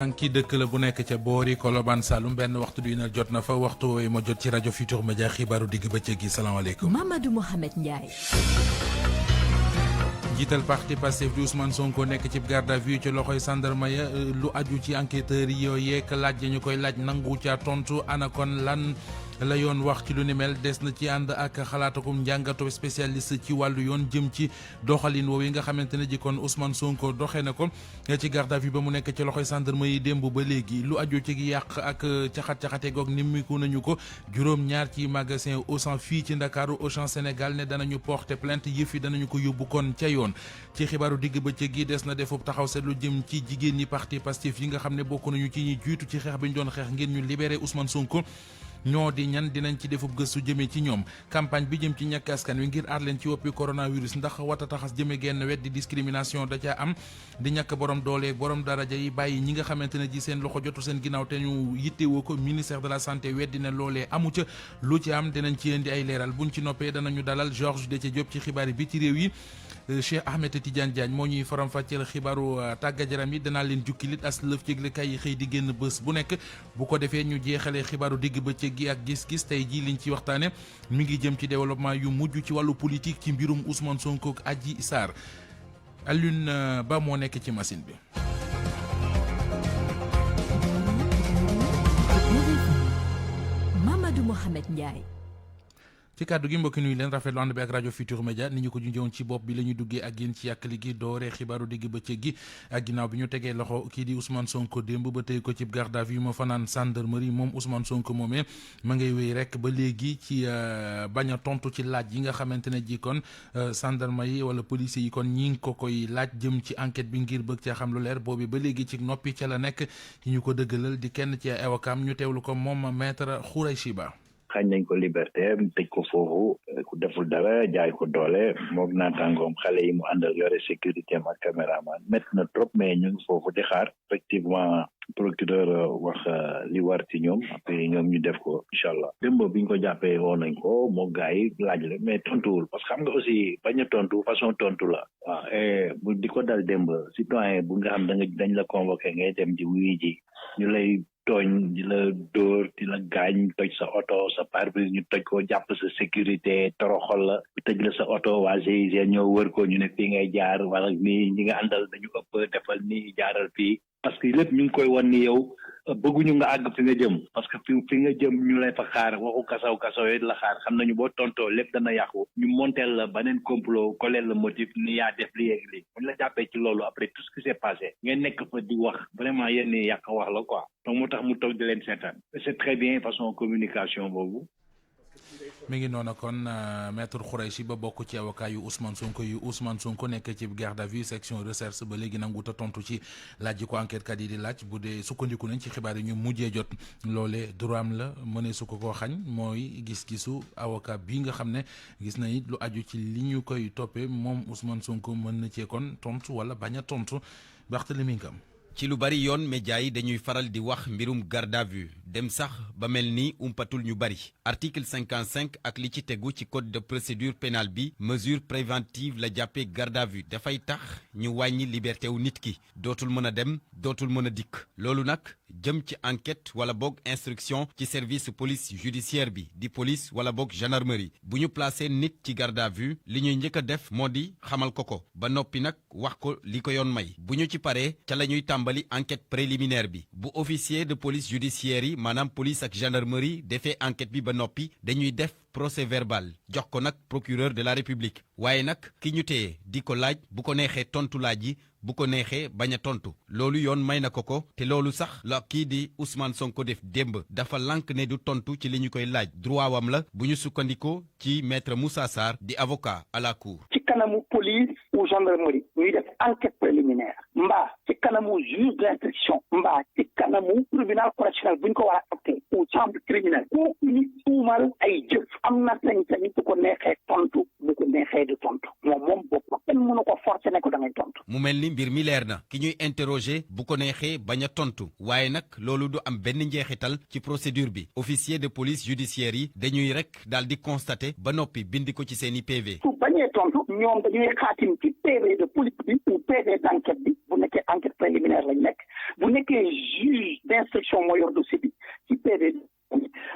ki dëkk la bu nekk ca boori Colobane Saloum benn waxtu du na jot na fa waxtu woowu ma jot ci rajo Futurs Médias xibaaru digg bëccëg gi salaamaaleykum. Mamadou Mohamed Ndiaye. jiital parti Pastef di Ousmane Sonko nekk ci garde à vue ci loxoy gendarme ya lu aju ci enquêteurs yi yooyu yeeg laaj ñu koy laaj nangu ca tontu ana kon lan la yoon wax ci lu ni mel des na ci ànd ak xalaatakum njàngatu spécialiste ci wàllu yoon jëm ci doxalin woowu yi nga xamante ne ji kon Ousmane Sonko doxee na ko ci garde à vue ba mu nekk ci loxoy gendarme yi démb ba léegi lu aju ci yàq ak caxat-caxate goog nimmiku nañu ko juróom-ñaar ci magasin Auchan fii ci Ndakaaru Auchan Sénégal ne danañu porter plainte yëf yi danañu ko yóbbu kon ca yoon ci xibaaru digg bëccëg gi des na defub taxaw seetlu jëm ci jigéen ñi parti Pastef yi nga xam ne bokk nañu ci ñi jiitu ci xeex bi ñu doon xeex ngir ñu libéré Ousmane Sonko ñoo di ñan dinañ ci defub gëstu jëmee ci ñoom campagne bi jëm ci ñàkk askan wi ngir aar leen ci woppi coronavirus ndax wata taxas jëme genn wet di discrimination da ca am di ñàkk borom doole borom daraja yi bàyyi ñi nga xamante ne ji seen loxo jotu seen ginnaaw te ñu yittewoo ko ministère de la santé weddi ne loolee amu ca lu ci am dinañ ci indi ay leeral buñ ci noppee danañu dalal Georges Déthié Diop ci xibaar bi ci réew yi Cheikh Ahmed Tidiane Diagne moo ñuy faram-fàcceel xibaaru tàggat yaram yi danaa leen jukkilit as lëf ci yëglekaay yi xëy di génn bés bu nekk bu ko defee ñu jeexalee xibaaru digg bëccëg gi ak gis-gis tey jii liñ ci waxtaane mi ngi jëm ci développement yu mujj ci wàllu politique ci mbirum Ousmane Sonko ak Adji Sarr Alioune Ba moo nekk ci machine bi. Mamadou Mohamed Ndiaye. ci kàddu gi mbokki nuyu leen rafetlu ànd bi ak rajo Futurs Médias ni ñu ko junjoon ci bopp bi la ñu duggee ak yéen ci yàkkali gi dooree xibaaru digg bëccëg gi ak ginnaaw bi ñu tegee loxo kii di Ousmane Sonko démb ba tey ko ci garde à vue ma fanaan gendarmerie moom Ousmane Sonko moomee ma ngay wéy rek ba léegi ci bañ a tontu ci laaj yi nga xamante ne ji kon gendarme yi wala policiers yi kon ñi ngi ko koy laaj jëm ci enquête bi ngir bëgg caa xam lu leer boobu ba léegi ci noppi ca la nekk ci ñu ko dëggalal di kenn ci avocat ñu teewlu ko moom maître Khoureychi Ba. xañ nañ ko liberté tëj ko foofu ku deful dara jaay ko doole moom naataangoom xale yi mu àndal yore sécurité am ak caméraman métti na trop mais ñu ngi foofu di xaar effectivement procureur wax li war ci ñoom après ñoom ñu def ko incha allah démb bi ñu ko jàppee woon nañ ko moo gars yi laaj la mais tontuwul parce que xam nga aussi bañ a tontu façon tontu la waaw et bu di ko dal démb citoyen bu nga xam dañ la convoqué ngay dem di wuyu ji ñu lay tooñ di la dóor di la gaañ toj sa oto sa pare-brise ñu toj ko jàpp sa sécurité toroxol la tëj la sa oto waa GIGN ñoo wër ko ñu ne fii ngay jaar wala nii ñi nga àndal dañu ëpp defal nii jaaral fii parce que lépp ñu ngi koy wan ni yow bëgguñu nga àgg fi nga jëm parce que fi nga jëm ñu lay fa xaar waxu kasaw yi la xaar xam nañu boo tontoo lépp dana yàqu ñu monteel la beneen complot collèle le motif ni yaa def li yeeg li buñ la jàppee ci loolu après tout ce qui s'est passé ngeen nekk fa di wax vraiment yéen ni yàq wax la quoi donc moo tax mu toog di leen seetaan c'est très bien façon communication boobu. mi ngi noonu kon maître Khoureychi Ba bokk ci avocat yu Ousmane Sonko nekk ci garde à vue section recherche ba léegi nangu ta tontu ci laaj yi ko enquête kat yi di laaj bu dee sukkandiku nañ ci xibaar yi ñu mujjee jot loolee droit am la mënee su ko koo xañ mooy gis-gisu avocat bi nga xam ne gis na it lu aju ci li ñu koy toppee moom Ousmane Sonko mën na cee kon tontu wala bañ a tontu Barthélémy Ngam. ci lu bari yoon média yi dañuy faral di wax mbirum garde à vue dem sax ba mel ni umpatul ñu bari article 55 ak li ci tegu ci code de procédure pénale bi mesure préventive la jàppee garde à vue dafay tax ñu wàññi liberté wu nit ki dootul mën a dem dootul mën a dikk loolu nag jëm ci enquête wala boog instruction ci service police judiciaire bi di police wala boog gendarmerie bu ñu placé nit ci garde à vue li ñuy njëkk a def moo di xamal ko ba noppi nag wax ko li ko yoon may bu ñu ci paree ca la ñuy tàmbali enquête préliminaire bi bu officier de police judiciaire yi maanaam police ak gendarmerie defee enquête bi ba noppi dañuy def procès verbal jox ko nag procureur de la république waaye nag ki ñu téye di ko laaj bu ko neexee tontu laaj yi bu ko neexee bañ a tontu loolu yoon may na ko te loolu sax la kii di Ousmane Sonko def démb dafa lànk ne du tontu ci li ñu koy laaj droit wam la bu ñu sukkandikoo ci maître Moussa Sarr di avocat à la cour. ci kanamu police ou gendarmerie ñuy def enquête préliminaire mbaa ci kanamu juge d'instruction mbaa ci kanamu tribunal correctionnel bu ñu ko war a acté ou chambre criminelle kooku ñu tuumal ay jëf am na sañ-sañ bu ko neexee tontu bu ko neexee du tontu moom bopp kenn mënu ko forcer ne ko da ngay tontu. mu mel ni mbir mi leer na ki ñuy interroger bu ko neexee bañ a tontu waaye nag loolu du am benn njeexital ci procédure bi officier de police judiciaire yi dañuy rek daal di constater ba noppi bindi ko ci seeni PV. su bañee tontu ñoom dañuy xaatim ci PV de police bi ou PV d'enquête bi bu nekkee enquête préliminaire lañ nekk bu nekkee juge d'instruction moo yor dossier bi ci PV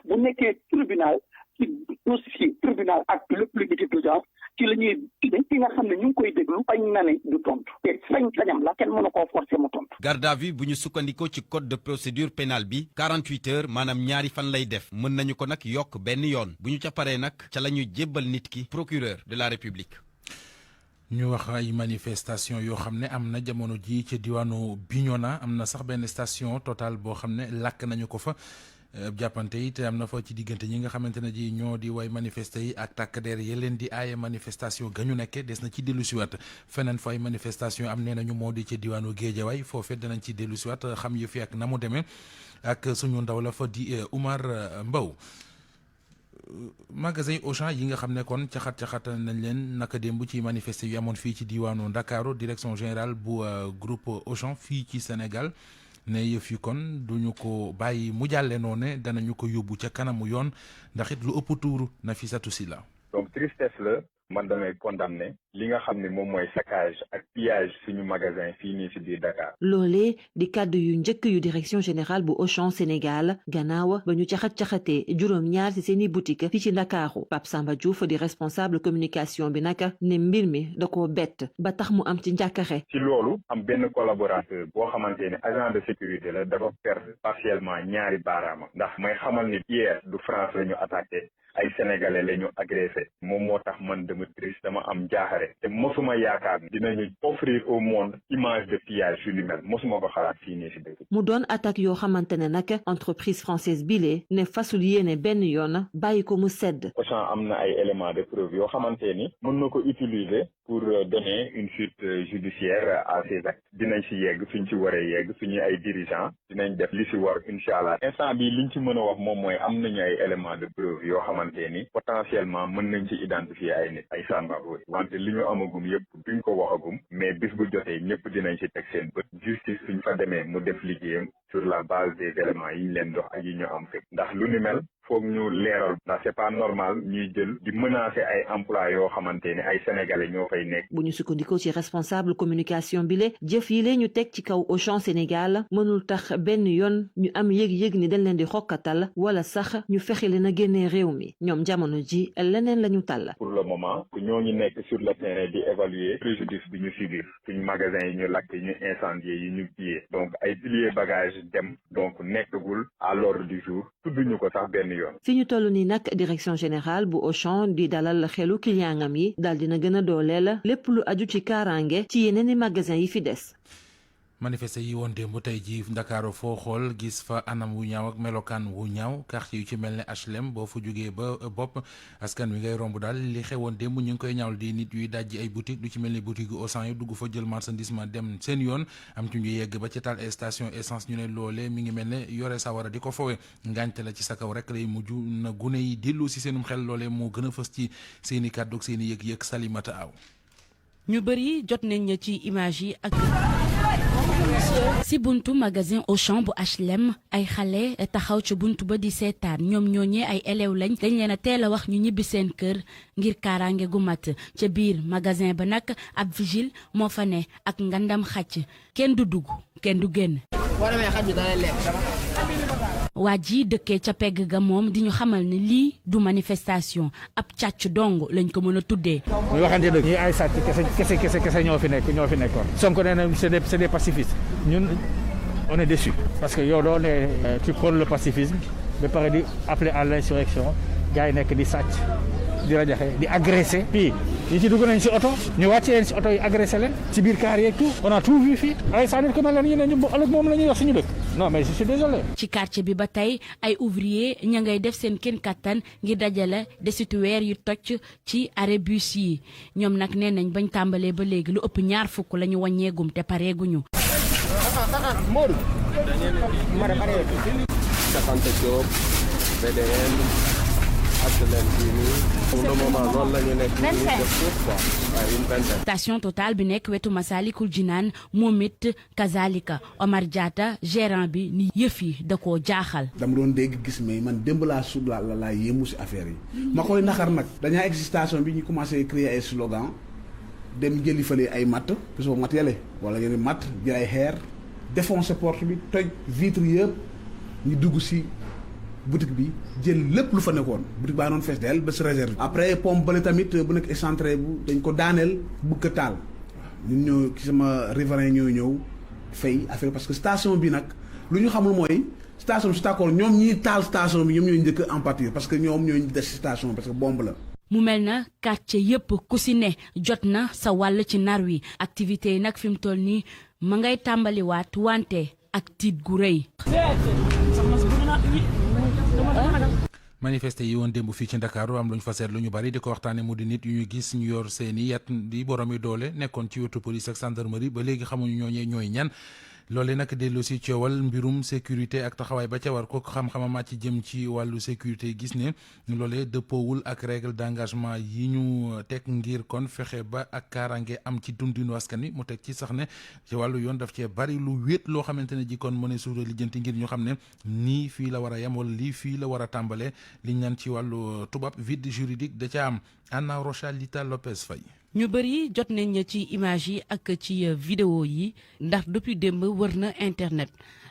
bu nekkee tribunal ci dossier tribunal ak le plus de d'audience ci la ñuy ki nga xam ne ñu ngi koy déglu bañ na ne du tontu te sañ-sañam la kenn mënu koo forcer mu tontu. garde à vue bu ñu sukkandikoo ci code de procédure pénale bi 48 heures maanaam ñaari fan lay def mën nañu ko nag yokk benn yoon bu ñu ca paree nag ca la ñuy jébbal nit ki procureur de la république. ñu wax ay manifestation yoo xam ne am na jamono ji ci diwaanu Bignona am na sax benn station Total boo xam ne lakk nañu ko fa. jàppante yi te am na fa ci diggante ñi nga xamante ne ji ñoo di way manifester yi ak takk der yi leen di aaye manifestation ga ñu nekke des na ci dellu siwaat feneen fa ay manifestation am nee nañu moo di ci diwaanu Géejawaay foofee danañ ci dellu siwaat xam yu fi ak na mu demee ak suñu ndaw la fa di Oumar Mbow. magasin Auchan yi nga xam ne kon caxat nañ leen naka démb ci manifester yu amoon fii ci diwaanu Ndakaaru direction générale bu groupe Auchan fii ci Sénégal ne yëf yi kon duñu ko bàyyi mu jàlle noonu danañu ko yóbbu ca kanamu yoon ndax it lu ëpp tuuru Nafissatou Sylla. donc tristesse la man damay condamné li nga xam ne moom mooy saccage ak pillage suñu magasin fii nii si biir Dakar. loolee di kàddu yu njëkk yu direction générale bu Auchan Sénégal gannaaw ba ñu caxatee juróom-ñaar ci seeni boutique fii ci Ndakaaru Pape Samba Diouf di responsable communication bi naka ne mbir mi da koo bett ba tax mu am ci njàkkare. ci loolu am benn collaborateur boo xamante ne agent de sécurité la dafa perdre partiellement ñaari baaraama ndax may xamal ni hier du France la ñu attaqué. ay sénégalais la ñu agressé moom moo tax man dama triste dama am jaaxare te mosuma yaakaar ni dinañu offrir au monde image de pillage yu ni mel mosuma ko xalaat fii nii si dëkk. mu doon attaque yoo xamante ne nag entreprise française bile ne fasul yéene benn yoon bàyyi ko mu sedd. Auchan am na ay éléments de preuve yoo xamante ni mën na ko utiliser pour donner une suite judiciaire à ces actes dinañ si yegg fi ñu ci waree yegg suñu ay dirigeants dinañ def li si war incha allah instant bi liñ ci mën a wax moom mooy am nañu ay éléments de preuve yoo xamante ni potentiellement mën nañ ci identifier ay nit ay sàmbaboy wante li ñu amagum yëpp duñ ko waxagum mais bis bu jotee ñëpp dinañ ci teg seen bët justice suñ fa demee mu def liggéeyam sur la base des éléments yi ñu leen dox ak yi ñu am fekk ndax lu ni mel foog ñu leeral ndax c'est pas normal ñuy jël di menacer ay emploi yoo xamante ne ay sénégalais ñoo fay nekk. bu ñu sukkandikoo ci responsable communication bi le jëf yi lee ñu teg ci kaw Auchan Sénégal mënul tax benn yoon ñu am yëg-yëg ni dañ leen di xokkatal wala sax ñu fexe leen a génnee réew mi ñoom jamono ji leneen la ñu tàll. pour le moment ñoo ngi nekk sur le terrain di évaluer préjudice bi ñu subir suñu magasin yi ñu lakk yi ñu incendier yi ñu pillé donc ay piliers bagages dem donc nekkagul à l'ordre du jour tudduñu ko sax benn yoon. fi ñu toll nii nag direction générale bu Auchan di dalal xelu clientam yi daal dina gën a dooleel lépp lu aju ci kaaraange ci yeneen i magasin yi fi des. manifester yi woon démb tey ji Ndakaaru foo xool gis fa anam wu ñaaw ak melokaan wu ñaaw quartier yu ci mel ne HLM boo fa jógee ba bopp askan wi ngay romb daal li xewoon démb ñu ngi koy ñaawlu di nit yuy dajji ay boutique lu ci mel ni boutique gu Auchan yi dugg fa jël marchandise ma dem seen yoon am ci ñu yegg ba ci taal station essence ñu ne loolee mi ngi mel ne yore sawara di ko fowe ngànte la ci sa kaw rek lay mujj na gune yi dellu si seenum xel loolee moo gën a fës ci seeni kàddu ak seeni yëg-yëg Salimata Aw ñu bëri jot nañ ci image yi ak si buntu magasin Auchan bu HLM ay xale taxaw ci buntu ba di seetaan ñoom ñooñee ay élèves lañ dañ leen a teel a wax ñu ñibbi seen kër ngir kaaraange gu mat ca biir magasin ba nag ab vigile moo fa ne ak ngandam xàcc kenn du dugg kenn du génn. waa ji dëkkee ca pegg ga moom di ñu xamal ne lii du manifestation ab càcc dong lañ ko mën a tuddee. muy waxante dëgg ñi ay sàcc kese ñoo fi nekkoon. Sonko nee na c'est des pacifistes ñun on est déçus parce que yow doo ne tu prônes le pacifisme ba pare di appeler à l'insurrection gars yi nekk di sàcc di rajaxe di agressé. puis ñi ci dugg nañ si oto ñu wàcce leen si oto yi agressé leen si biir car yeeg tout on a tout vu fii ay c'est-à-dire que mel na ñu ne ñu ëllëg moom la ñuy wax suñu dëkk. non mais je suis désolé. ci quartier bi ba tey ay ouvrier ña ngay def seen kenn kattan ngir dajale desitu weer yu toj ci arrêt bus yi ñoom nag nee nañ bañ tàmbalee ba léegi lu ëpp 20 la ñu wàññeegum te pareeguñu. HLM bii nii pour le moment loolu la ñu nekk ñu def suuf quoi waaye une vingtaine. station Total bi nekk wetu Massalikul Jinaan moom it kazalika Omar Diatta gérant bi ni yëf yi da koo jaaxal. dama doon dégg gis mais man démb laa sud laa yéemu si affaire yi. ma koy naxar nag dañaa egg si station bi ñu commencé créer ay slogan dem jëli fële ay matt parce que matt yële wala yeneen matt jël ay xeer défoncer porte bi toj vitre yëpp ñu dugg si boutique bi jël lépp lu fa nekkoon boutique baa noonu fees del ba si réserve. après pompe bale tamit bu nekk excentré bu dañ ko daaneel bëgg ko taal ñun ñoo ci sama riverain ñoo ñëw fay affaire parce que station bi nag lu ñu xamul mooy station bi su tàkkoon ñoom ñiy taal station bi ñoom ñooy njëkk en pâtir parce que ñoom ñooy des station parce que bombe la. mu mel na quartier yépp ku si ne jot na sa wàll ci nar wi activité yi nag fi mu toll nii ma ngay tàmbaliwaat wante ak tiit gu rëy. manifesté yi woon démb fii ci Ndakaaru am lu ñu fa seet lu ñu bari di ko waxtaane mu di nit yu ñu gis ñu yor seeni yat di boromi doole nekkoon ci wetu police ak gendarmerie ba léegi xamuñu ñooy ñan loole nag dellu si coowal mbirum sécurité ak taxawaay ba ca war ko xam-xama màcc jëm ci wàllu sécurité gis ne loole dëppoowul ak règle d'engagement yi ñu teg ngir kon fexe ba ak kaaraange am ci dundinu askan wi mu teg ci sax ne ci wàllu yoon daf cee bari lu wéet loo xamante ne ji kon mëne suura lijjanti ngir ñu xam ne nii fii la war a yem wala lii fii la war a tàmbale liñ naan ci wàllu tubaab vide juridique da ca am Anna Rocha Lita Lopez Faye ñu bëri jot nañ ci image yi ak ci vidéo yi ndax depuis démb wër na internet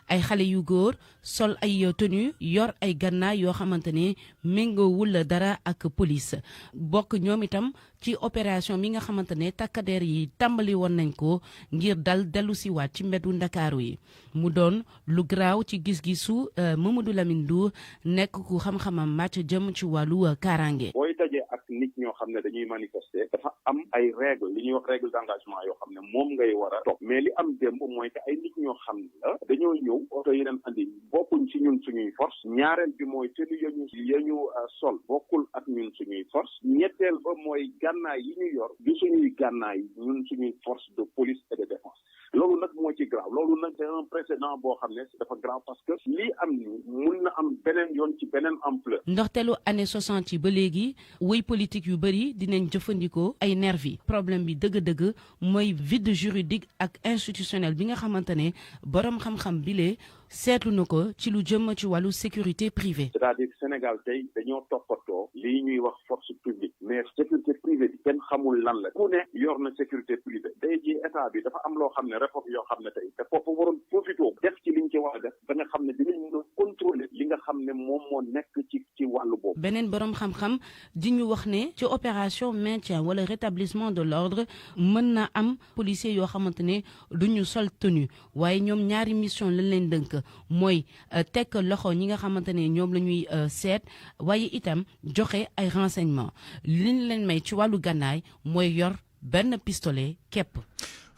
ay xale yu góor sol ay tenue yor ay gannaay yoo xamante ne méngoowul dara ak police bokk ñoom itam ci opération mi nga xamante ne takkadeer yi tàmbali woon nañ ko ngir dal dellu si waat ci mbeddu Ndakaaru yi mu doon lu garaaw ci gis-gisu Mamadou Lamine Ndour nekk ku xam-xamam màcc jëm ci wàllu kaaraange. booy dajee ak nit ñoo xam ne dañuy manifester dafa am ay règle li ñuy wax règle d'engagement yoo xam ne moom ngay war a topp mais li am démb mooy que ay nit ñoo xam ne la dañoo ñëw oto yi leen andi bokkuñ ci ñun suñuy force ñaareel bi mooy tenue yañu sol bokkul ak ñun suñuy force ñetteel ba mooy gànnaay yi ñu yor du suñuy gànnaay ñun suñuy force de police et de défense loolu nag moo ci grave loolu nag c'est un précédent boo xam ne dafa grave parce que lii am ni mun na am beneen yoon ci beneen ampleur. ndoxteelu année 60 yi ba léegi wéy politique yu bëri dinañ jëfandikoo ay nervi problème bi dëgg-dëgg mooy vide juridique ak institutionnel bi nga xamante ne borom xam-xam bile seetlu na ko ci lu jëm ci wàllu sécurité privée. c'est-à-dire Sénégal tey dañoo toppatoo lii ñuy wax force publique mais sécurité privée bi kenn xamul lan la ku ne yor na sécurité privée tey jii état bi dafa am loo xam ne réforme yoo xam ne tey te foofu waroon profité def ci liñ ci war a def ba nga xam ne dinañ mën a contrôler li nga xam ne moom moo nekk ci wàllu boobu. beneen borom xam-xam di ñu wax ne ci opération maintien wala rétablissement de l'ordre mën na am policiers yoo xamante ne du ñu sol tenue waaye ñoom ñaari mission lañ leen dënk mooy teg loxo ñi nga xamante ne ñoom la ñuy seet waaye itam joxe ay renseignements liñ leen may ci wàllu gànnaay mooy yor benn pistolet képp.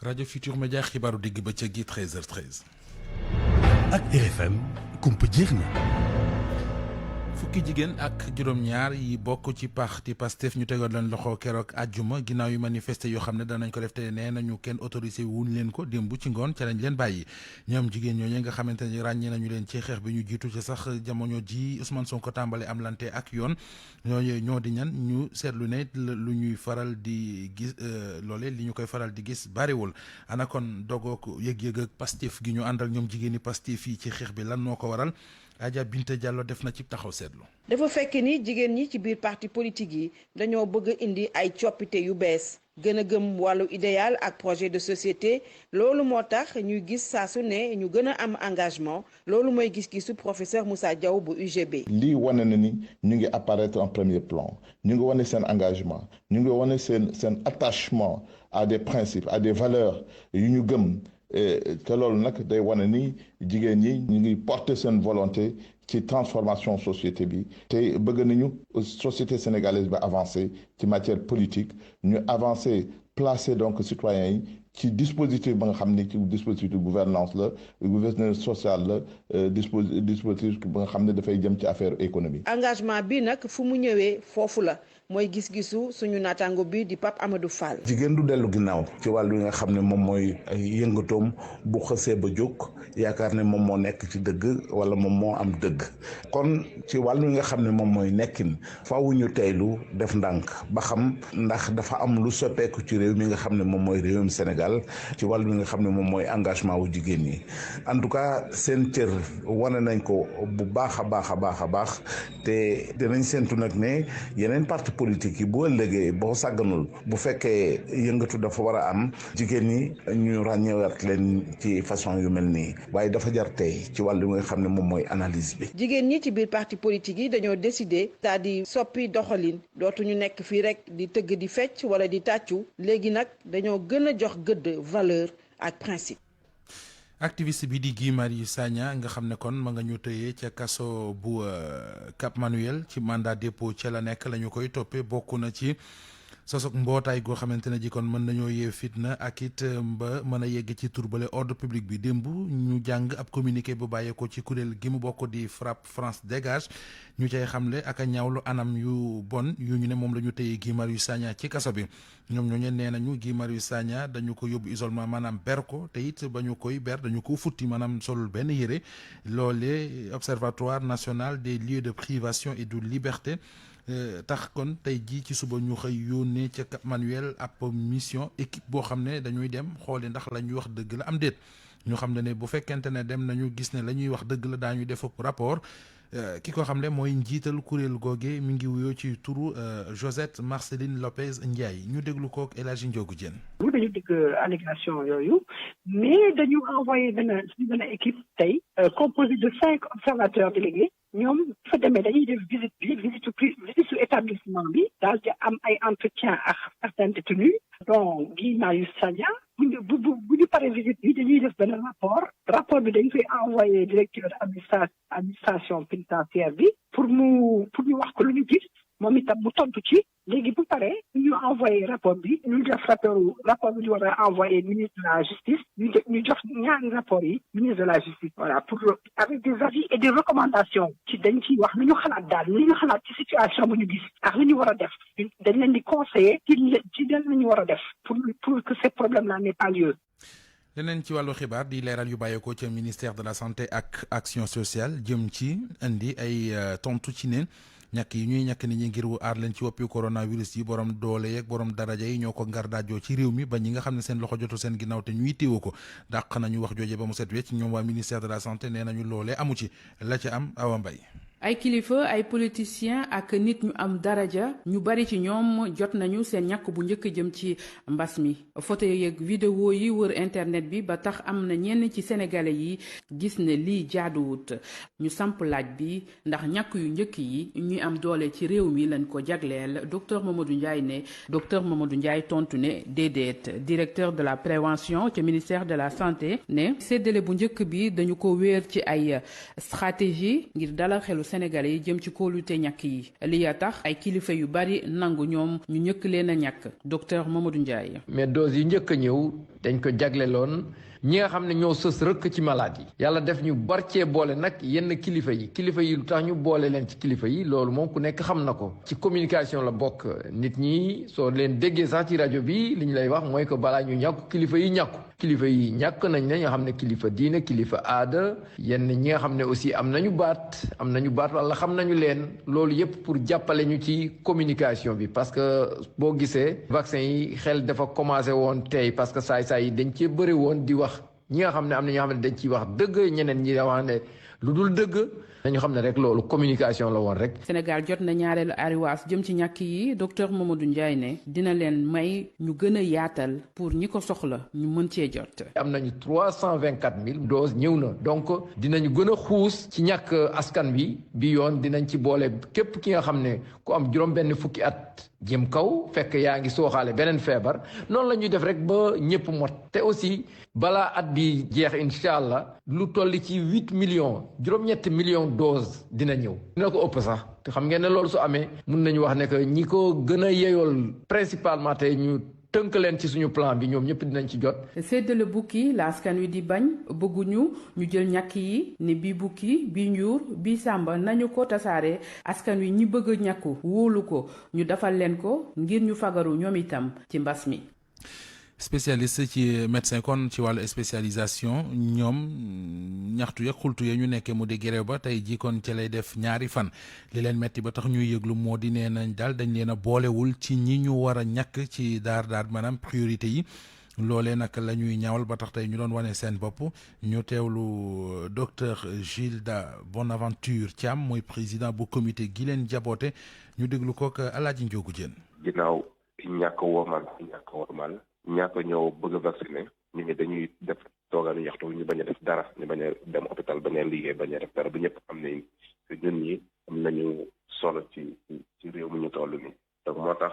rajo Futur Média xibaaru digg bëccëg gi 13h13. ak RFM kumpa jeex na. fukki jigéen ak juróom-ñaar yi bokk ci parti Pastef ñu tegoon leen loxo keroog àjjuma ginnaaw yu manifester yoo xam ne danañ ko def te nee nañu kenn autorisé wuñ leen ko démb ci ngoon ca lañ leen bàyyi ñoom jigéen ñooñu nga xamante ne ràññee nañu leen ci xeex bi ñu jiitu ci sax jamono ji Ousmane Sonko tàmbale am lante ak yoon ñooñu ñoo di ñan ñu seetlu ne lu ñuy faral di gis loole li ñu koy faral di gis bariwul ana kon dogook yëg-yëg ak Pastef gi ñu àndal ñoom jigéeni Pastef yi ci xeex bi lan moo ko waral Adja Binte Diallo def na ci taxaw seetlu. dafa fekk ni jigéen ñi ci biir parti politique yi dañoo bëgg indi ay coppite yu bees gën a gëm wàllu idéal ak projet de société loolu moo tax ñuy gis saa su ne ñu gën a am engagement loolu mooy gis-gisu professeur Moussa Diaw bu UGB. lii wane na ni ñu ngi apparaître en premier plan ñu ngi wane seen engagement ñu ngi wane seen attachement à des principes à des valeurs yu ñu gëm. te loolu nag day wane ni jigéen ñi ñu ngi porter seen volonté ci transformation société bi te bëgg nañu société sénégalaise ba avancer ci matière politique ñu avancer placer donc citoyens yi ci dispositif ba nga xam ne ci dispositif gouvernance la gouvernance sociale la dispositif ba nga xam ne dafay jëm ci affaire économie. engagement bi nag fu mu ñëwee foofu la mooy gis-gisu suñu naataango bi di Pape Amadou Fall. jigéen du dellu ginnaaw ci wàllu yi nga xam ne moom mooy yëngatoom bu xësee ba jóg yaakaar ne moom moo nekk ci dëgg wala moom moo am dëgg kon ci wàllu yi nga xam ne moom mooy nekkin faaw ñu teylu def ndànk ba xam ndax dafa am lu soppeeku ci réew mi nga xam ne moom mooy réewum Sénégal ci wàllu yi nga xam ne moom mooy engagement wu jigéen ñi en tout cas seen cër wane nañ ko bu baax a baax a baax a baax te dinañ séntu nag ne yeneen parti politique yi bu ëllëgee boo sàgganul bu fekkee yëngatu dafa war a am jigéen ñi ñu ràññeewaat leen ci façon yu mel nii waaye dafa jar tey ci wàllu nga xam ne moom mooy analyse bi. jigéen ñi ci biir parti politique yi dañoo décider c'est-à-dire soppi doxalin dootuñu nekk fii rek di tëgg di fecc wala di tàccu léegi nag dañoo gën a jox gëdd valeur ak principe. activiste bi di Guy Marius Sagna nga xam ne kon ma nga ñu tëyee ca kaso bu Cap Manuel ci mandat dépôt ca la nekk la ñu koy toppee bokk na ci sosok mbootaay goo xamante ne ji kon mën nañoo yee fitna ak it ba mën a yegg ci turbale ordre public bi démb ñu jàng ab communiqué bu bàyyeekoo ci kuréel gi mu bokk di FRAPP France Dégage ñu cay xamle ak a ñaawlu anam yu bon yu ñu ne moom la ñu tëyee Guy Marius Sagna ci kaso bi ñoom ñooñu nee nañu Guy Marius Sagna dañu ko yóbbu isolement maanaam ber ko te it ba ñu koy ber dañu ko futti maanaam solul benn yére loolee Observatoire national des lieux de privation et de liberté tax kon tey jii ci suba ñu xëy yónnee ca Cap Manuel ab mission équipe boo xam ne dañuy dem xooli ndax la ñuy wax dëgg la am déet ñu xam ne bu fekkente ne dem nañu gis ne la ñuy wax dëgg la daañu def rapport ki ko xam ne mooy njiital kuréel googe mi ngi wuyoo ci turu Josette Marceline Lopez Ndiaye ñu déglu kook El Hadji Ndiogou Diène. dañu dégg allégation yooyu mais dañu envoyé benn équipe tey composée de 5 observateurs délégués. ñoom fa demee dañuy def visite su établissement bi daal di am ay entretien ak certains détenus donc Guy Marius Sagna bu ñu paree visite bi dañuy def benn rapport bi dañ koy envoyé directeur administration pénitentiaire bi pour ñu wax ko lu ñu gis moom itam mu tontu ci léegi bu paree ñu envoyé rapport bi ñu def rapport bi ñu war a envoyé ministre de la justice ñu jox ñaari rapport yi ministre de la justice voilà pour avec des avis et des recommandations ci dañ ciy wax lu ñu xalaat daal lu ñu xalaat ci situation bu ñu gis ak lu ñu war a def dañ leen di conseiller ci lan la ñu war a def pour que ces problèmes là n'aient pas lieu. leneen ci wàllu xibaar di leeral yu bàyyeekoo ca ministère de la santé ak action sociale jëm ci indi ay tontu ci ne ñàkk yi ñuy ñàkk nit ñi ngir aar leen ci woppi coronavirus yi borom doole yeeg borom daraja yi ñoo ko ngar daajoo ci réew mi ba ñi nga xam ne seen loxo jotu seen ginnaaw te ñuy téewu ko dàq nañu wax jooje ba mu set wecc ñoom waa ministère de la santé nee nañu loolee amu ci la ca am Awa Mbaye. ay kilifa ay politiciens ak nit ñu am daraja ñu bari ci ñoom jot nañu seen ñàkk bu njëkk jëm ci mbas mi photo yeeg vidéo yi wër internet bi ba tax am na ñenn ci sénégalais yi gis ne lii jaaduwut ñu samp laaj bi ndax ñàkk yu njëkk yi ñuy am doole ci réew mi lañ ko jagleel docteur Mamadou Ndiaye tontu ne déedéet directeur de la prévention ci ministère de la santé ne séddale bu njëkk bi dañu ko wéer ci ay stratégie ngir dalal xelu Sénégalais yi jëm ci kóolute ñàkk yi li ya tax ay kilifa yu bari nangu ñoom ñu ñëkk leen a ñàkk docteur Mamadou Ndiaye. mais dose yi njëkk a ñëw dañ ko jagleloon ñi nga xam ne ñoo sës rëkk ci malade yi yàlla def ñu barcee boole nag yenn kilifa yi lu tax ñu boole leen ci kilifa yi loolu moom ku nekk xam na ko ci communication la bokk nit ñi soo leen déggee sax ci rajo bi li ñu lay wax mooy que balaa ñu ñàkku kilifa yi ñàkk nañ ne ñoo xam ne kilifa diine kilifa aada yenn ñi nga xam ne aussi am nañu baat wala xam nañu leen loolu yépp pour jàppale ñu ci communication bi parce que boo gisee vaccin yi xel dafa commencé woon tey parce que saay yi dañ cee bëri woon di wax ñi nga xam ne am na ñoo xam ne dañ ciy wax dëgg ñeneen ñi wax ne lu dul dëgg dañu xam ne rek loolu communication la woon rek. Sénégal jot na ñaareelu ariwaas jëm ci ñàkk yi docteur Mamadou Ndiaye ne dina leen may ñu gën a yaatal pour ñi ko soxla ñu mën cee jot. am nañu 324 000 doses ñëw na donc dinañu gën a xuus ci ñàkk askan bi yoon dinañ ci boole képp ki nga xam ne ku am juróom-benn fukki at jëm kaw fekk yaa ngi sooxaale beneen feebar noonu la ñuy def rek ba ñëpp mot te aussi balaa at bi jeex incha allah lu toll ci 8 millions juróom-ñetti millions doses dina ñëw dina ko ëpp sax te xam ngeen ne loolu su amee mun nañu wax ne que ñi ko gën a yeyool principalement tey ñu tënk leen ci suñu plan bi ñoom ñëpp dinañ ci jot. séddale bukki la askan wi di bañ bëgguñu ñu jël ñàkk yi ne bii bukki bii njuur bii sàmba nañu ko tasaare askan wi ñi bëgg a ñàkku wóolu ko ñu defal leen ko ngir ñu fagaru ñoom itam ci mbas mi. spécialiste ci médecin kon ci wàllu spécialisation ñoom ñaxtu ya xultu ya ñu nekkee mu di grève ba tey jii kon ci lay def ñaari fan li leen metti ba tax ñuy yëglu moo di nee nañ daal dañ leen a boolewul ci ñi ñu war a ñàkk ci daar maanaam priorité yi loolee nag la ñuy ñaawal ba tax tey ñu doon wane seen bopp ñu teewlu docteur Gilda Bonaventure Thiam mooy président bu comité gi leen jaboote ñu déglu ko ak Alaaji Njoogu Jeen. ginnaaw ñàkk wormal ñàkk ñëw bëgg a vacciné ñu ngi dañuy def toogaanu yaxtu ñu bañ a def dara ñu bañ a dem hôpital bañ a liggéey bañ a def dara ba ñëpp am nañ ñun ñi am nañu solo ci réew mi ñu toll nii donc moo tax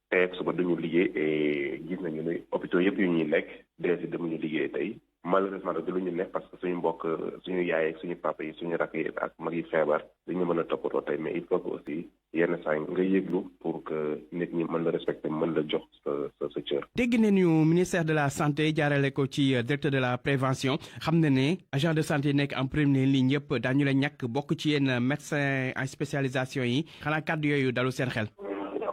tey ak suba duñu liggéey et gis nañu ne hôpitaux yëpp yu ñuy nekk dèjà demuñu liggéey tey malheureusement nag du lu ñu nekk parce que suñu mbokk suñu yaay ak suñu papa yi suñu rakk yi ak mag yi feebar dañu mën a toppatoo tey mais il faut que aussi yenn saa yi nga yëglu pour que nit ñi mën la respecter mën la jox sa cër. dégg nañu ministère de la santé jaarale ko ci directeur de la prévention xam na ne agent de santé nekk en première ligne yëpp daañu la ñàkk bokk ci yenn médecin en spécialisation yi xanaa kàddu yooyu dalu seen xel.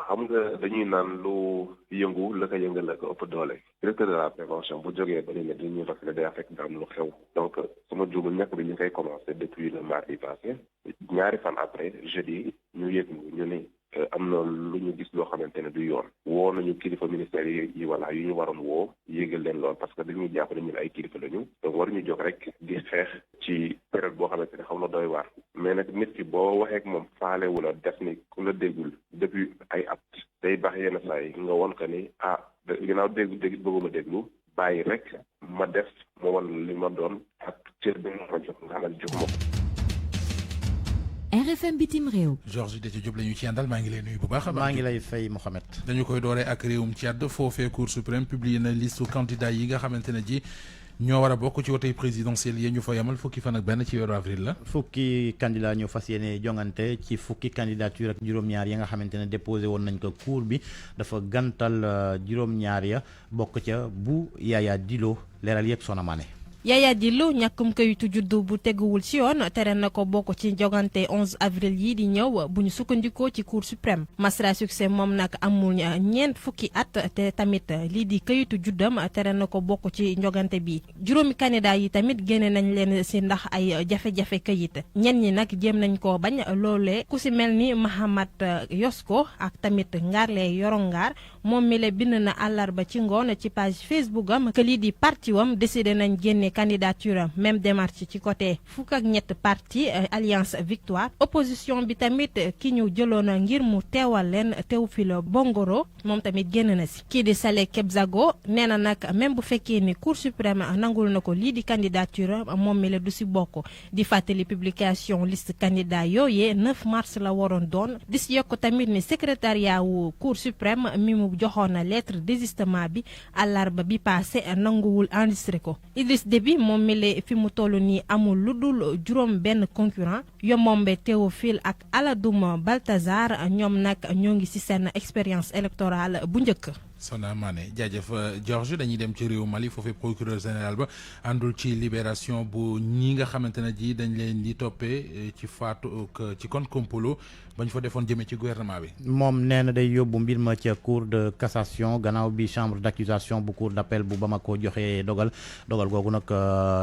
xam nga dañuy naan lu yëngu la ko yëngal la ko ëpp doole directeur de la prévention bu jógee ba ne dañuy vacciner day fekk da am lu xew donc su ma juumul ñàkk bi ñu koy commencé depuis le mardi passé ñaari fan après jeudi ñu yëg ñu ne am na lu ñu gis loo xamante ne du yoon woo nañu kilifa ministère yi wala yu ñu waroon woo yégal leen lool parce que dañuy jàpp ne ñun ay kilifa lañu donc waruñu jóg rek di xeex ci période boo xamante ne xaw na doy waar mais nag nit ki boo waxee ak moom faalewu la def ni ku la déggul depuis ay at day baax yenn saa yi nga won ko ni ginnaaw dégg bëgguma déglu bàyyi rek ma def ma wan li ma doon ak cër bi ma jox nga xamal jox ma ko. RFM bitim réew. Georges Déthié Diop la ñu ci àndal maa ngi lay nuyu bu baax a baax. maa ngi lay fay Mohamed. dañu koy dooree ak réewum Tchad foofee Cour suprême publié na liste candidat yi nga xamante ne ji ñoo war a bokk ci wote présidentielle yi ñu fa yamal fukki fan ak benn ci weeru avril la. fukki candidat ñu fas yéene jongante ci fukki candidature ak juróom-ñaar ya nga xamante ne déposé woon nañ ko cour bi dafa gantal juróom-ñaar ya bokk ca bu Yaya Dillo leeral yëpp Soxna Mané. Yaya Dillo ñàkkum kayitu juddu bu teguwul ci yoon tere na ko bokk ci jogante 11 avril yi di ñëw bu ñu sukkandikoo ci cour suprême Masra Succès moom nag amul ñeent fukki at te tamit lii di kayitu juddam tere na ko bokk ci njogante bi juróomi candidat yi tamit génne nañ leen si ndax ay jafe-jafe kayit ñenn ñi nag jéem nañ koo bañ loolee ku si mel ni Mahamat Yosko ak tamit Ngarle Yorongar moom mi le bind na àllarba ci ngoon ci page Facebook am que lii di parti wam décidé nañ génne candidature même démarche ci côté fukk ak ñett parti Alliance Victoire opposition bi tamit ki ñu jëloon ngir mu teewal leen Théophile Bongoro moom tamit génn na si kii di Saleh Kebzago nee na nag même bu fekkee ni Cour suprême nangul na ko lii di candidature moom mi la du si bokk di fàttali publication liste candidat yooyee 9 mars la waroon doon di si yokk tamit ni secrétariat wu Cour suprême mi mu joxoon na lettre désistement bi àllarba bi passé nanguwul enregistré ko Idriss Déby moom mi la fi mu toll nii amul lu dul juróom benn concurrent Yomombe Théophile ak Aladoum Baltazar ñoom nag ñoo ngi ci seen expérience électorale bu njëkk. Soxna Mané jaajëf Georges dañuy dem ci réew Mali foofee procureur général ba àndul ci libération bu ñi nga xamante ne ji dañ leen di toppee ci faatu ci kon complot bañ fa defoon jëmee ci gouvernement bi. moom nee na day yóbbu mbir ma ca cour de cassation gannaaw bi chambre d'accusation bu cour d'appel bu Bamako joxe dogal googu nag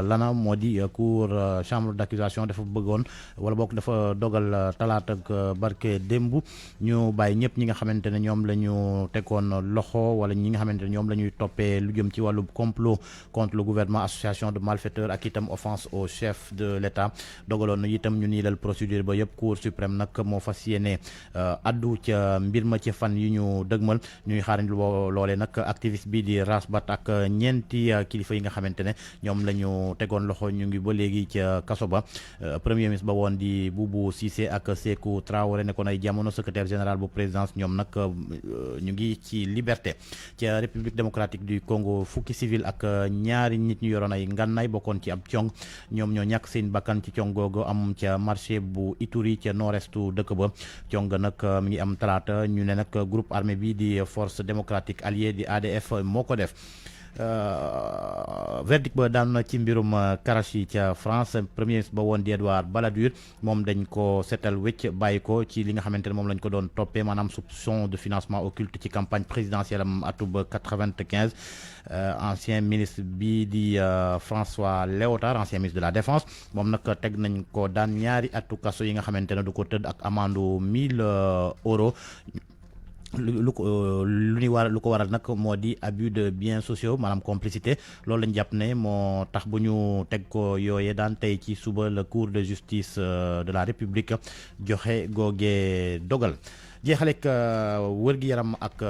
lana moo di cour chambre d'accusation dafa bëggoon wala boog dafa dogal talaata ak barke démb ñu bàyyi ñëpp ñi nga xamante ne ñoom la ñu tegoon loxo. wala ñi nga xamante ne ñoom la ñuy toppee lu jëm ci wàllu complot contre le gouvernement association de malfaiteurs ak itam offense au chef de l'État dogaloon na itam ñu niilal procédure ba yëpp cour suprême nag moo fas yéene addu ca mbir ma ci fan yi ñu dëgmal ñuy xaarañ loolee nag activiste bi di Rasbat ak ñeenti kilifa yi nga xamante ne ñoom la ñu tegoon loxo ñu ngi ba léegi ca kaso ba premier ministre ba woon di Boubou Cissé ak Sékou Traoré nekkoon ay jamono secrétaire général bu présidence ñoom nag ñu ngi ci liberté ca République démocratique du Congo fukki civil ak ñaari nit ñu yoroon ay ngànnaay bokkoon ci ab cong ñoom ñoo ñàkk seen bakkan ci cong googu am ca marché bu Ituri ca nord-estu dëkk ba cong nag mi ngi am talaata ñu ne nag groupe armé bi di force démocratique alliée di ADF moo ko def. Verdict ba daan na ci mbirum Karachi ca France premier ministre ba woon di Edouard Balladur moom dañ ko seetal wécc bàyyi ko ci li nga xamante ne moom lañ ko doon toppee maanaam soupçon de financement occulte ci campagne présidentielle am atub 95 ancien ministre bi di François Léotard ancien ministre de la défense moom nag teg nañ ko daan ñaari atu kaso yi nga xamante ne du ko tëdd ak amende 1000 euros lu ko waral nag moo di abus de biens sociaux maanaam complicité loolu lañ jàpp ne moo tax bu ñu teg ko yooyee daan tey ci suba la cour de justice de la république joxe googee dogal jeexaleeg wër-gi-yaram ak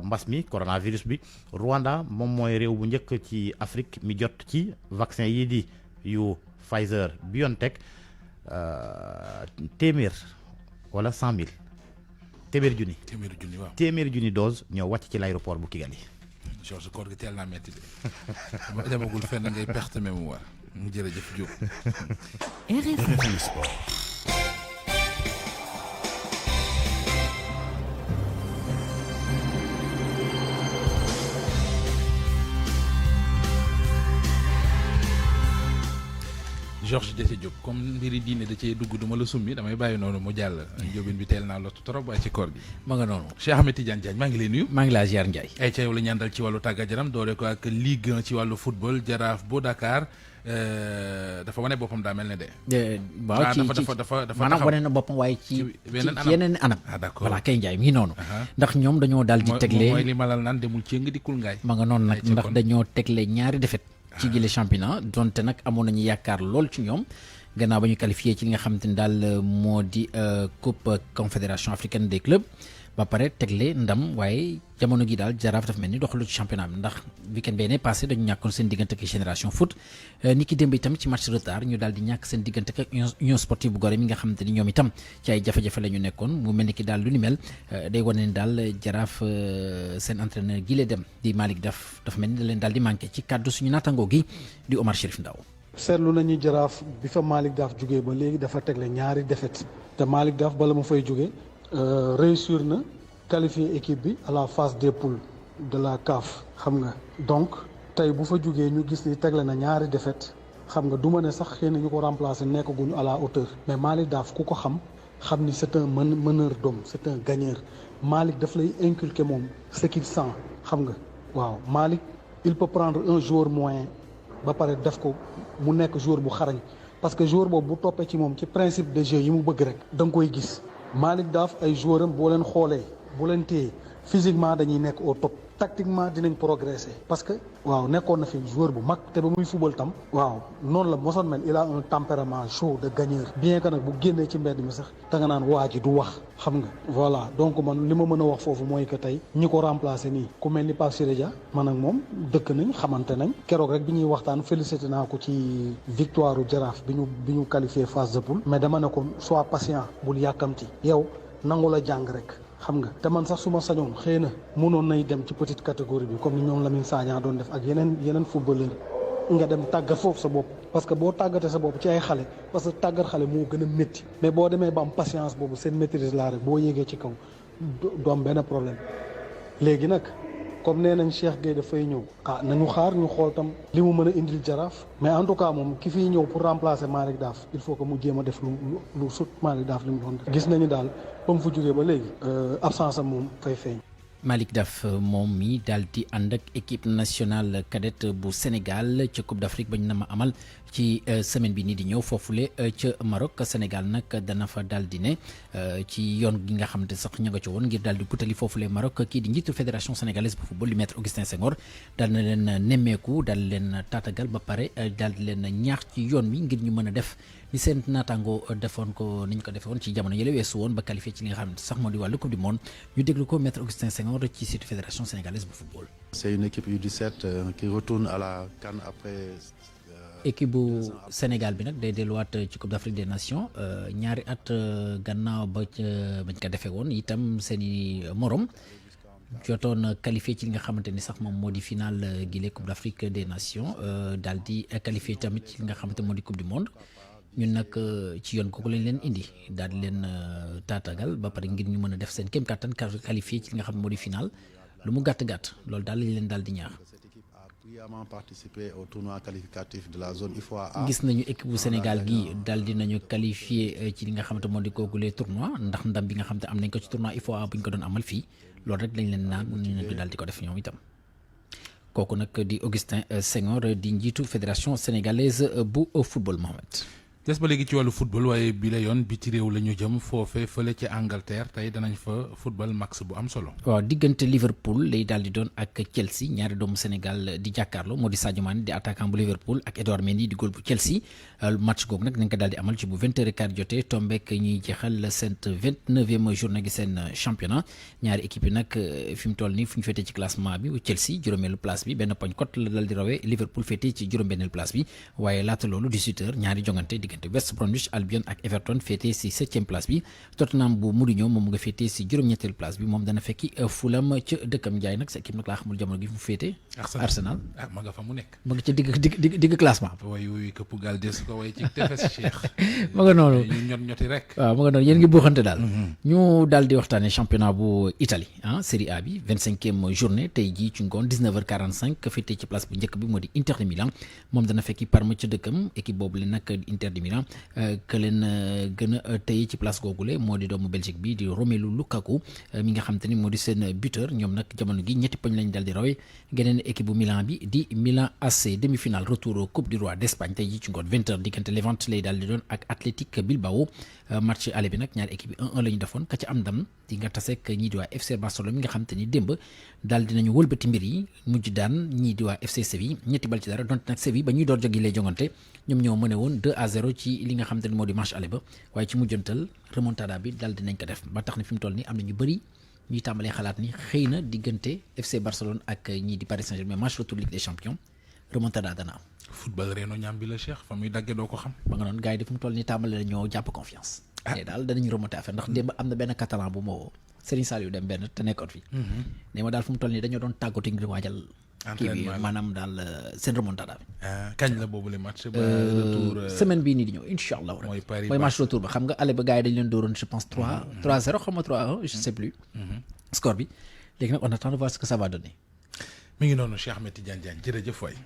mbas mi coronavirus bi Rwanda moom mooy réew bu njëkk ci Afrique mi jot ci vaccin yi di yu Pfizer BioNTech téeméer wala 100 000 téeméeri junni waaw téeméeri junni dose ñoo wàcc ci l'aéroport bu Kigali. Georges koor gi teel naa metti de demagul fenn ngay perte mémoire jërëjëf Diop. RFM Sport. Georges Dese Diop comme mbiri diine da cee dugg duma la summi damay bàyyi noonu mu jàll njóobin bi teel naa lottu trop waaye ci koor gi ma nga noonu Cheikh Ahmed Tidiane Diagne maa ngi lay nuyu maa ngi laa ziar Ndiaye ay ca yow la ñaandal ci wàllu tàggat yaram doore ko ak Ligue 1 ci wàllu football Jaraaf bu Dakar dafa wane boppam daa mel ne de waaw ci dafa maanaam wane na boppam waaye ci yeneen anam d'accord voilà kay Ndiaye mi ngi noonu ndax ñoom dañoo daal di tegle mooy li malal naan demul céng dikkul ngaay ma nga noonu nag ndax dañoo tegle ñaari défaite ci gile championnat donte nag amoon nañu yaakaar lool ci ñoom gannaaw ba ñu qualifié ci li nga xamante ni daal moo di coupe confédération africaine des clubs ba pare tegle ndam waaye jamono gi daal Jaraaf dafa mel ni doxalu ci championnat bi ndax weekend bee ne passé dañu ñàkkoon seen diggante ak génération foot ni ki démb itam ci match retard ñu daal di ñàkk seen diggante ak union sportive bu Gorée mi nga xamante ni ñoom itam ci ay jafe-jafe la ñu nekkoon mu mel ni ki daal lu ni mel day wane ni daal Jaraaf seen entraîneur gi lee dem di Malick Daf dafa mel ni da leen daal di manqué ci kàddu suñu naatangoo gi di Omar Chérif Ndaw seetlu nañu Jaraaf bi fa Malick Daf jógee ba léegi dafa tegle ñaari défaite te Malick Daf bala mu fay jóge réussir na qualifier équipe bi à la phase des poules de la CAF xam nga donc tey bu fa jógee ñu gis ni tegle na ñaari défaite xam nga du ma ne sax xëy na ñu ko remplacer nekkaguñu à la hauteur mais Malick Daf ku ko xam ni c'est un meneur d'homme c'est un gagneur Malick daf lay inculquer moom ce qu'il sent xam nga waaw Malick il peut prendre un joueur moyen ba pare def ko mu nekk joueur bu xarañ parce que joueur boobu bu toppee ci moom ci principe de jeu yi mu bëgg rek da nga koy gis Malick Daf ay joueur am boo leen xoolee bu leen téye physiquement dañuy nekk au top tactiquement dinañ progresser parce que waaw nekkoon na fi joueur bu mag te ba muy football tam waaw noonu la mosoon mel il a un tempérament chaud de gagneur bien que nag bu génnee ci mbedd mi sax da nga naan waa ji du wax xam nga voilà donc man li ma mën a wax foofu mooy que tey ñi ko remplacer nii ku mel ni Pape Siré Dia man ak moom dëkk nañ xamante nañ keroog rek bi ñuy waxtaan félicité naa ko ci victoire u Jaraaf bi ñu qualifié phase de poule mais dama ne ko sois patient bul yàkkamti yow nangu la jàng rek xam nga te man sax su ma sañoon xëy na mënoon nay dem ci petite catégorie bi comme ni ñoom Lamine Sagna doon def ak yeneen footballeur nga dem tàggat foofu sa bopp parce que boo tàggatee sa bopp ci ay xale parce que tàggat xale moo gën a métti mais boo demee ba am patience boobu seen maîtrise laa rek boo yéegee ci kaw du am benn problème léegi nag comme nee nañ Cheikh Gueye dafay ñëw nañu xaar ñu xool tam li mu mën a indil Jaraaf mais en tout cas moom ki fiy ñëw pour remplacer Malick Daf il faut que mu jéem a def lu sut Malick Daf li mu doon def gis nañu daal ba mu fa jógee ba léegi absence am moom fay feeñ. Malick Daf moom mi daal di ànd ak équipe nationale cadette bu Sénégal ca Coupe d'Afrique ba ñu na ma amal ci semaine bi nii di ñëw foofule ca Maroc Sénégal nag dana fa daal di ne ci yoon gi nga xamante sax ña nga ci woon ngir daal di gutali foofule Maroc kii di njiitu fédération sénégalaise bu football di maître Augustin Senghor daal na leen nemmeeku daal leen taatagal ba pare daal di leen ñaax ci yoon wi ngir ñu mën a def ni seen naataango defoon ko ni ñu ko defee woon ci jamono yële weesu woon ba qualifié ci li nga xam ne sax moo di wàllu coupe du monde ñu déglu ko maître Augustin Senghor ci site fédération sénégalaise bu football. C'est une équipe U17 qui retourne à la CAN après. équipe bu Sénégal bi nag day delluwaat ci Coupe d'Afrique des Nations ñaari at gannaaw ba bañ ko defee woon itam seen i morom jotoon qualifié ci li nga xamante ni sax moom moo di finale gi Coupe d'Afrique des Nations daal di qualifié tamit ci li nga xamante moo di Coupe du Monde ñun nag ci yoon kooku lañ leen indi daal di leen taatagal ba pare ngir ñu mën a def seen kéem kattan qualifié ci li nga xam moo di finale lu mu gàtt-gàtt loolu daal lañ leen daal di ñaax. participer au tournoi qualificatif de la zone IFOA. gis nañu équipe bu Sénégal gi daal di nañu qualifié ci li nga xamante moo di kooku les tournois ndax ndam bi nga xamante am nañ ko ci tournoi IFOA bu ñu ko doon amal fii loolu rek lañ leen naan ñu ko daal di ko def ñoom itam. kooku nag di Augustin Senghor di njiitu fédération sénégalaise bu football Mohamed. des ba léegi ci wàllu football waaye bi la yoon biti réew la ñu jëm foofee fële ci Angleterre tey danañ fa football max bu am solo. waaw diggante Liverpool lay daal di doon ak Chelsea ñaari doomu Sénégal di jàkkaarloo moo di Sadio Mané di attaquant bu Liverpool ak Edouard Mendy di góol bu Chelsea match googu nag nañ ko daal di amal ci bu 20h15 jotee tombeek ñuy jeexal seen 29e journée gi seen championnat ñaari équipe yi nag fi mu toll nii fu ñu féetee ci classement bi Chelsea juróomeelu place bi benn poñ cote la daal di rawee Liverpool féetee ci juróom-benneelu place bi waaye laata loolu 18h ñaari jongante West Bromwich Albion ak Everton féetee ci 7e place bi Tottenham bu Mourinho moom nga féetee ci juróom-ñetteelu place bi moom dana fekki Fulham ca dëkkam Njaay nag sa équipe nag laa xamul jamono gi fu mu féetee. Arsenal ma nga fa mu nekk. ma nga ca digg classement. way wuy këpp gaal des ko way ci tefes Cheikh. ma nga noonu ñu ñoti rek. waaw ma nga noonu yéen ngi buuxante daal. ñu daal di waxtaanee championnat bu Italie Serie A bi 25e journée tey jii ci ngoon 19h45 féetee ci place bu njëkk bi moo di Inter de Milan moom dana fekki Parme ca dëkkam équipe boobu la nag Inter de Milan. que leen gën a tey ci place googule moo di doomu Belgique bi di Romelu Lukaku mi nga xam te ni moo di seen buteur ñoom nag jamono gi ñetti poñ lañ dal di rawee geneen équipe bu Milan bi di Milan AC demi-finale retour Coupe du Roi d'Espagne tey ji ci ngoon 20h diggante Levante lay daal di doon ak Athletic Bilbao match aller bi nag ñaari équipe yi 1-1 la ñu defoon ka ci am ndam di nga taseek ñii di waa FC Barcelone mi nga xam te ni démb daal dinañu wëlbati mbir yi mujj daan ñii di waa FC Séville ñetti bal ci dara donte nag Séville ba ñuy door jógi lay jongante ñoom ñoo mëne woon 2-0 ci li nga xam te ni moo di match aller ba waaye ci mujjantal remontada bi daal dinañ ko def ba tax na fi mu toll nii am na ñu bëri ñuy tàmbalee xalaat ni xëy na diggante FC Barcelone ak ñii di Paris Saint-Germain match retour Ligue des Champions remontada dana am. football reeno ñaam bi la Cheikh fa muy daggee doo ko xam. ba nga noonu gars yi di fi mu toll nii tàmbale la ñoo jàpp confiance. te daal danañ remonté affaire ndax démb am na benn catalan bu ma woo Serigne Saliou dem benn te nekkoon fi. ne ma daal fu mu toll nii dañoo doon tàggatu ngir waajal. kii bi maanaam daal seen remontada bi. kañ la boobu le match ba retour semaine bii nii di ñëw incha allah. mooy match retour ba xam nga aller ba gars yi dañ leen dooroon je pense 3-0 xam nga 3-1 je sais plus. score bi léegi nag on attend de voir ce que ça va donner. mi ngi noonu Cheikh Ahmed Tidiane Diagne jërëjëf waay.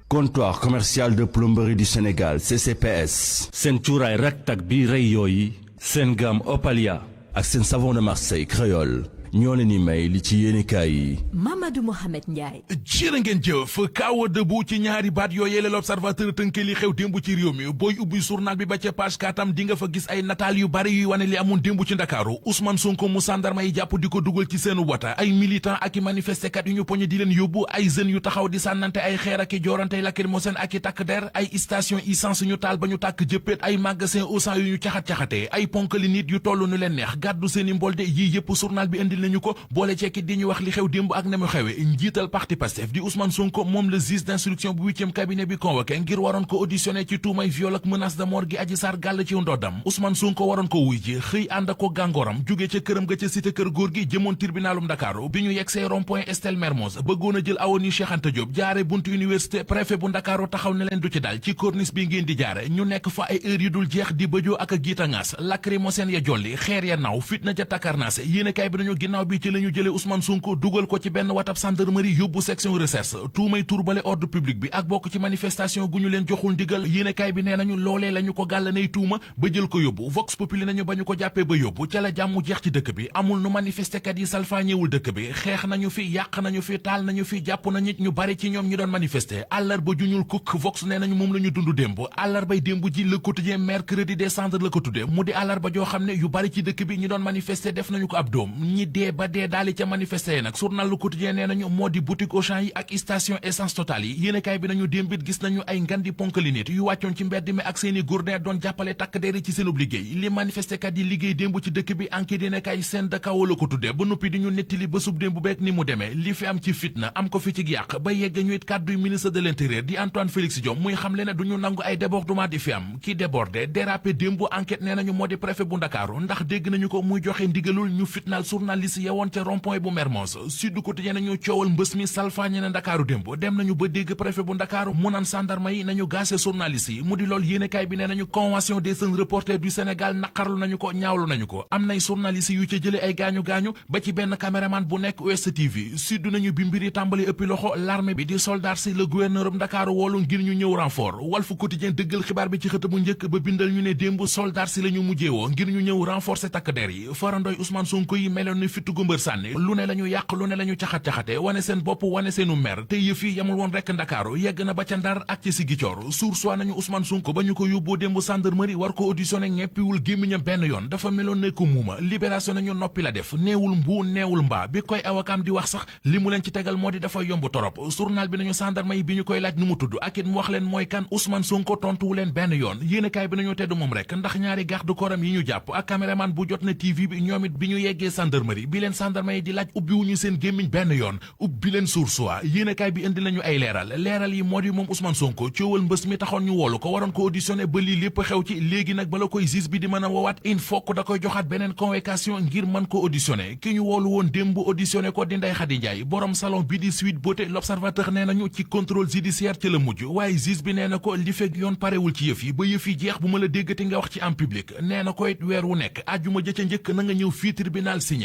Comptoir commercial de plomberie du Sénégal CCPS. seen cuuraay raktak bi rey yooyu seen gamme Opalia ak seen savon de Marseille créole ñoo leen di may li ci yéenekaay yi. Mamadou Mohamed Ndiaye. jërë ngeen jëf kaawa dëbu ci ñaari baat yooyee la l'Observateur tënkee li xew démb ci réew mi booy ubbi journal bi ba ca page 4 di nga fa gis ay nataal yu bari yuy wane li amoon démb ci Ndakaaru Ousmane Sonko mu sandarma yi jàpp di ko dugal ci seenu wata ay militant ak i manifestekat yu ñu poñe di leen yóbbu ay jeunes yu taxaw di sànnante ay xeer ak i joorante lacrymogène ak i takk der ay station essence ñu taal ba ñu tàkk jëppét ay magasin Auchan yu ñu caxat-caxatee ay ponkali nit yu toll nu leen neex gàddu seeni mbolde yii yëpp journal bi indil nañu ko boole ceeki di ñu wax li xew démb ak na mu xewe njiital parti Pastef di Ousmane Sonko moom le juge d'instruction bu 8e cabinet bi convoqué ngir waroon ko auditionné ci tuumay viol ak menace de mort gi Adji Sarr gàll ci ndoddam Ousmane Sonko waroon ko wuy ji xëy ànd ak ko gàngooram jóge ca këram ga ca cité kër góor gi jëmoon tribunalum Ndakaaru bi ñu yegsee rond-point Estelle Mermoz bëggoon a jël awoon yi Cheikh Anta Diop jaare buntu université préfet bu Ndakaaru taxaw ne leen du ci dal ci corniche bi ngeen di jaare ñu nekk fa ay heures yu dul jeex di bëjoo ak a giita ngaas lacrymogène ya jolli xeer ya naaw fitna ja takarnaase yéenekaay bi nañu ginnaaw bi ci lañu jële Ousmane Sonko dugal ko ci benn watab gendarmerie yóbbu section recherche tuumay turbale ordre public bi ak bokk ci manifestation gu ñu leen joxul ndigal yéenekaay bi nee nañu loolee la ñu ko gàllanay tuuma ba jël ko yóbbu Vox Populi nañu ba ñu ko jàppee ba yóbbu ca la jàmm jeex ci dëkk bi amul nu manifestekat yi salfaañewul dëkk bi xeex nañu fi yàq nañu fi taal nañu fi jàpp na nit ñu bari ci ñoom ñi doon manifester àllarba ju ñuul kukk Vox nee nañu moom la ñu dund démb àllarbay démb ji Le Quotidien mercredi décembre la ko tudde mu di àllarba joo xam ne yu bari ci dëkk bi ñi doon manifester def nañu ko ab doom ñi dee dee ba dee daali ca manifester nag journal Le Quotidien nee nañu moo di boutique Auchan yi ak station essence Total yi yéenekaay bi nañu démbit gis nañu ay ngandi ponkali nit yu wàccoon ci mbedd mi ak seeni gourdin doon jàppale takk der ci seenub liggéey li manifestekat yi liggéey démb ci dëkk bi enquête yéenekaay seen dakawoo la ko tudde ba noppi di ñu nettali ba sub démb beek ni mu demee li fi am ci fitna am ko fi ci yàq ba yegg ñu it kàdduy ministre de l'intérieur di Antoine Félix Diome muy xamle ne duñu nangu ay débordement di fi am ki débordé dérapé démb enquête nee nañu moo di préfet bu Ndakaaru ndax dégg nañu ko muy joxe ndigalul ñu fitnaal journaliste yewoon ca rond-point bu Mermoz Sud Quotidien nañu coowal mbës mi salfaañe na Ndakaaru démb dem nañu ba dégg préfet bu Ndakaaru mu naan sandarma yi nañu gaase journaliste yi mu di lool yéenekaay bi nee nañu convention des jeunes reporters du Sénégal naqarlu nañu ko ñaawlu nañu ko am nay journaliste yu ca jële ay gaañu-gaañu ba ci benn caméraman bu nekk Ouest TV Sud nañu bi mbiri tàmbali ëppi loxo l'armée bi di soldat si le gouverneur bu Ndakaaru woolu ngir ñu ñëw renfort Walf Quotidien dëggal xibaar bi ci xët bu njëkk ba bindal ñu ne démb soldat si la ñu mujjeewoo ngir ñu ñëw renforcer takk der yi farandoy Ousmane Sonko yi meloon ni fitu gumbër sànni lu ne la ñu yàq lu ne la ñu caxat-caxate wane seen bopp wane seenu mer te yëf yi yamul woon rekk Ndakaaru yegg na ba ca Ndar ak ci Ziguinchor sursoi nañu Ousmane Sonko ba ñu ko yóbboo démb gendarmerie war ko auditionné ñeppiwul gémmiñam benn yoon dafa meloon ne ko muuma libération nañu noppi la def neewul mbuu neewul mbaa bi koy awakaam di wax sax li mu leen ci tegal moo di dafa yomb torop journal bi nañu gendarme yi bi ñu koy laaj nu mu tudd ak it mu wax leen mooy kan Ousmane Sonko tontuwu leen benn yoon yéenekaay bi nañu teddu moom rek ndax ñaari garde corps yi ñu jàpp ak caméraman bu jot na TV bi ñoom it bi ñu yeggee gendarmerie bi leen gendarme yi di laaj ubbiwuñu seen gémmiñ benn yoon ubbi leen sursoi yéenekaay bi indi nañu ay leeral yi moo di moom Ousmane Sonko coowal mbës mi taxoon ñu woolu ko waroon ko auditionné ba lii lépp xew ci léegi nag bala koy juge bi di mën a woowaat il faut que da koy joxaat beneen convocation ngir mën ko auditionné ki ñu woolu woon démb auditionné ko di Ndeye Khady Ndiaye borom salon bi di Sweet Beauté l'Observateur nee nañu ci contrôle judiciaire ci la mujj waaye juge bi nee na ko li fekk yoon parewul ci yëf yi ba yëf yi jeex bu ma la déggati nga wax ci en public nee na ko it weer wu nekk àjjuma ja ca njëkk na nga ñëw fii tribunal signé